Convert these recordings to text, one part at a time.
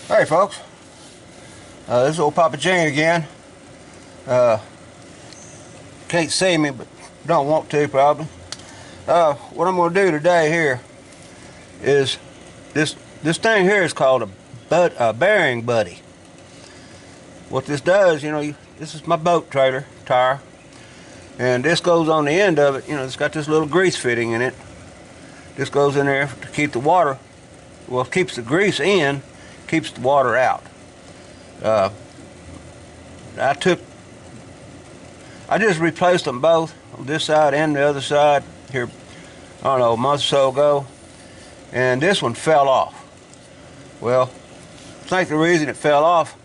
Hey folks, this is old Papa Jane again. Can't see me, but don't want to probably. What I'm going to do today here is this thing here is called a bearing buddy. What this does, this is my boat trailer tire, and this goes on the end of it. It's got this little grease fitting in it. This goes in there to keep the water, well, keeps the grease in, keeps the water out. I just replaced them both on this side and the other side here, I don't know, a month or so ago, and this one fell off. Well, I think the reason it fell off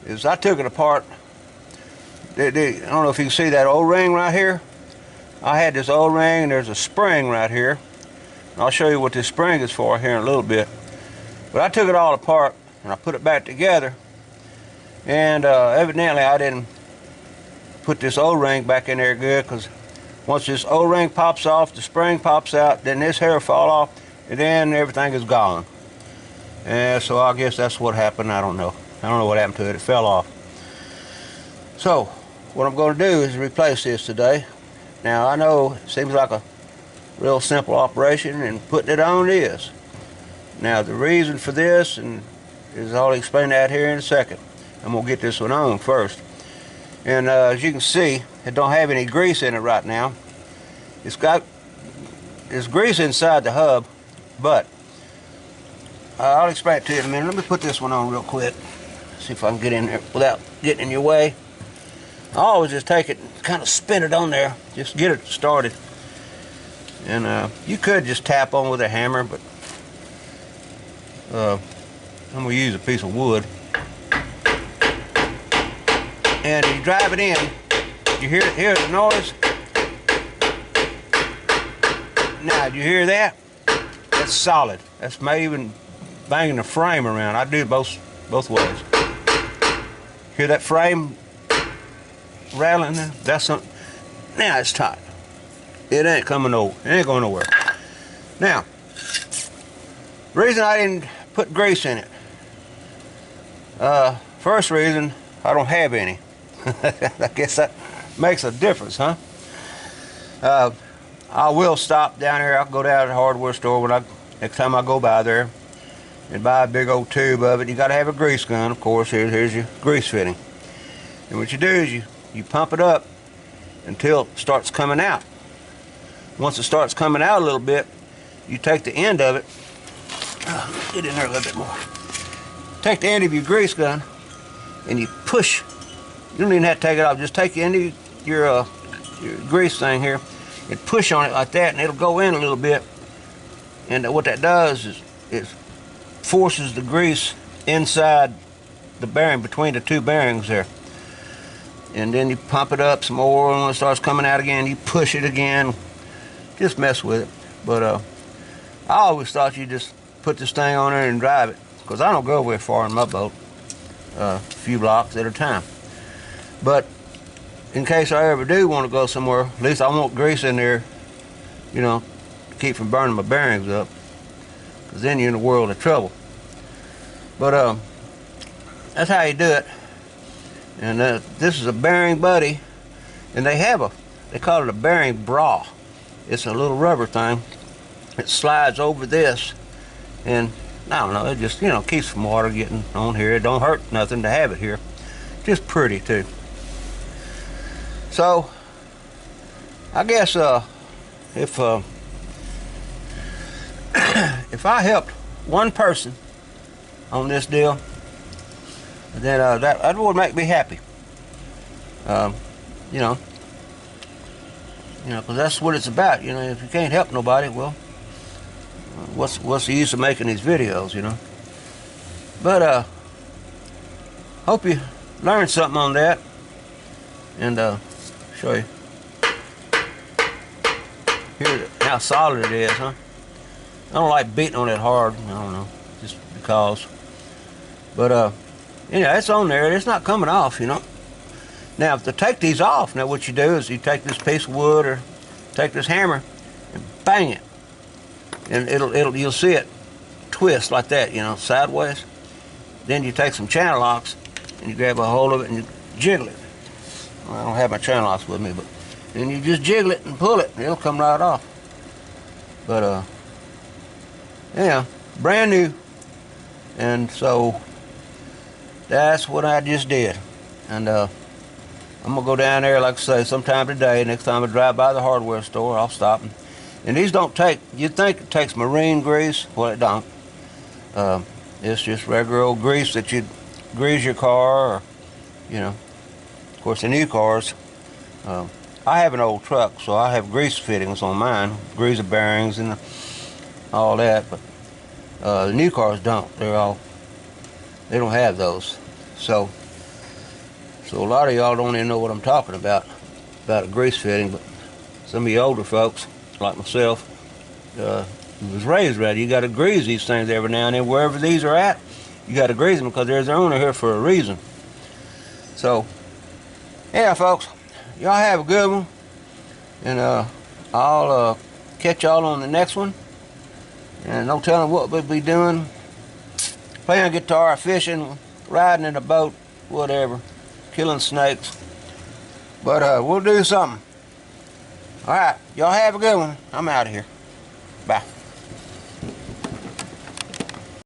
is I took it apart. I don't know if you can see that O-ring right here. I had this O-ring and there's a spring right here. I'll show you what this spring is for here in a little bit. But I took it all apart and I put it back together, and evidently I didn't put this O-ring back in there good, because once this O-ring pops off, the spring pops out, then this hair fall off, and then everything is gone. And so I guess that's what happened. I don't know what happened to it. It fell off. So what I'm going to do is replace this today. Now I know it seems like a real simple operation, and putting it on is. Now the reason for this is I'll explain that here in a second. I'm going to get this one on first. And as you can see, it don't have any grease in it right now. It's got this grease inside the hub, but I'll explain it to you in a minute. Let me put this one on real quick. See if I can get in there without getting in your way. I always just take it and kind of spin it on there, just get it started. And you could just tap on with a hammer, but I'm going to use a piece of wood. And you drive it in. You hear the noise? Now, do you hear that? That's solid. That's maybe even banging the frame around. I do it both ways. Hear that frame rattling there? That's something. Now it's tight. It ain't coming over. It ain't going nowhere. Now, the reason I didn't put grease in it. First reason, I don't have any. I guess that makes a difference, huh? I will stop down here. I'll go down to the hardware store next time I go by there and buy a big old tube of it. You got to have a grease gun, of course. Here's your grease fitting. And what you do is you pump it up until it starts coming out. Once it starts coming out a little bit, you take the end of it. Get in there a little bit more. Take the end of your grease gun and you push. You don't even have to take it off. Just take the end of your grease thing here and push on it like that, and it'll go in a little bit. And what that does is it forces the grease inside the bearing, between the two bearings there. And then you pump it up some more, and when it starts coming out again, you push it again. Just mess with it. But I always thought you just put this thing on there and drive it, because I don't go very far in my boat, a few blocks at a time. But in case I ever do want to go somewhere, at least I want grease in there, to keep from burning my bearings up, because then you're in a world of trouble. But that's how you do it. And this is a bearing buddy, and they call it a bearing bra. It's a little rubber thing. It slides over this, and I don't know, it just keeps from water getting on here. It don't hurt nothing to have it here. Just pretty too. So I guess if I helped one person on this deal, then that would make me happy. Because that's what it's about. If you can't help nobody, well, what's the use of making these videos? But hope you learned something on that, and show you here how solid it is, huh? I don't like beating on it hard. I don't know, just because. But it's on there. It's not coming off, Now, to take these off, now what you do is you take this piece of wood or take this hammer and bang it, and you'll see it twist like that, sideways. then you take some channel locks and you grab a hold of it and you jiggle it. Well, I don't have my channel locks with me, but then you just jiggle it and pull it and it'll come right off. But yeah, brand new. And so that's what I just did. And I'm gonna go down there, like I say, sometime today. Next time I drive by the hardware store, I'll stop. And these don't take, you'd think it takes marine grease. Well, it don't. It's just regular old grease that you'd grease your car, or, you know, of course the new cars. I have an old truck, so I have grease fittings on mine, grease bearings and all that, but the new cars don't. They don't have those. So a lot of y'all don't even know what I'm talking about a grease fitting, but some of you older folks, like myself, was raised right. You got to grease these things every now and then. Wherever these are at, you got to grease them because there's their owner here for a reason. So, yeah, folks, y'all have a good one, and I'll catch y'all on the next one. And no telling what we'll be doing. Playing guitar, fishing, riding in a boat, whatever, killing snakes. But we'll do something. All right, y'all have a good one. I'm out of here. Bye.